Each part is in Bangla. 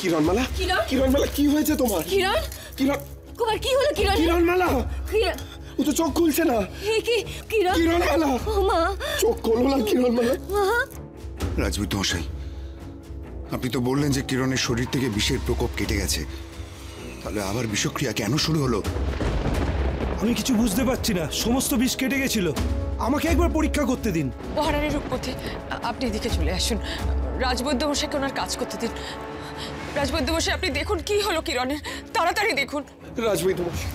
কিরণমালা, কিরণমালা কি হয়েছে তোমার? কিরণ, কিরণ কুমার কি হলো? কিরণ, কিরণমালা ও তো চোখ খুলছে না। কি কিরণ? কিরণমালা মা চোখ খোলো না। কিরণমালা। রাজবৈদ্য মশাই, আপনি তো বললেন যে কিরণের শরীর থেকে বিষের প্রকোপ কেটে গেছে, তাহলে আবার বিষক্রিয়া কেন শুরু হলো? আমি কিছু বুঝতে পারছি না। সমস্ত বিষ কেটে গেছিল, আমাকে একবার পরীক্ষা করতে দিন। মহারানী রূপপতি, আপনি এদিকে চলে আসুন। রাজবৈদ্য মশাইকে ওনার কাজ করতে দিন। রাজবৈদ্য মশাই, আপনি দেখুন কি হলো কিরণের, তাড়াতাড়ি দেখুন। রাজবৈদ্য মশাই।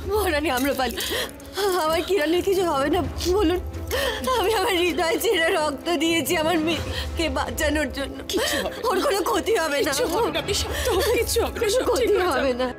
মহারানী আম্রপালি, আমার কিরণের কিছু হবে না বলুন। আমি আমার হৃদয় ছেড়ে রক্ত দিয়েছি আমার মেয়েকে বাঁচানোর জন্য। ওর কোনো ক্ষতি হবে না। আপনি শান্ত হন, কিছু হবে না, সব ক্ষতি ঠিক হয়ে হবে যাবে। না।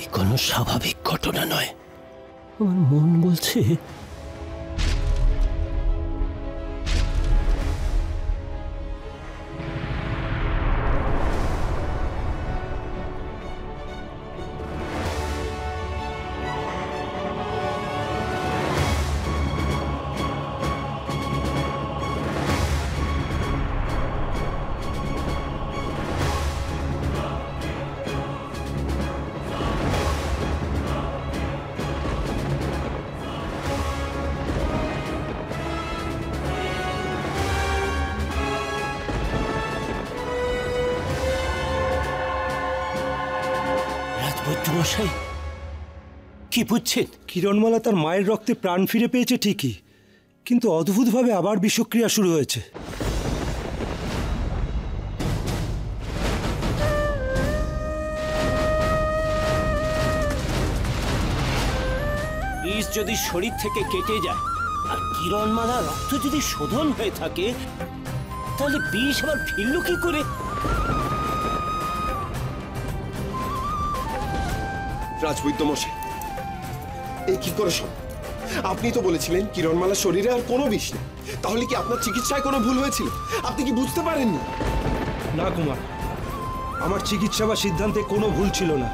এ কোনো স্বাভাবিক ঘটনা নয়। আমার মন বলছে মশাই কি বুঝছেন? কিরণমালা তার মায়ের রক্তে প্রাণ ফিরে পেয়েছে ঠিকই, কিন্তু অদ্ভুতভাবে আবার বিষক্রিয়া শুরু হয়েছে। বিষ যদি শরীর থেকে কেটে যায় আর কিরণমালা রক্ত যদি শোধন হয়ে থাকে, তাহলে বিষ আবার ফিরল কি করে? রাজবৈদ্য মশাই, এই কি করে সম্ভব? আপনি তো বলেছিলেন কিরণমালার শরীরে আর কোনো বিষ নেই। তাহলে কি আপনার চিকিৎসায় কোনো ভুল হয়েছিল? আপনি কি বুঝতে পারেননি? না কুমার, আমার চিকিৎসা বা সিদ্ধান্তে কোনো ভুল ছিল না।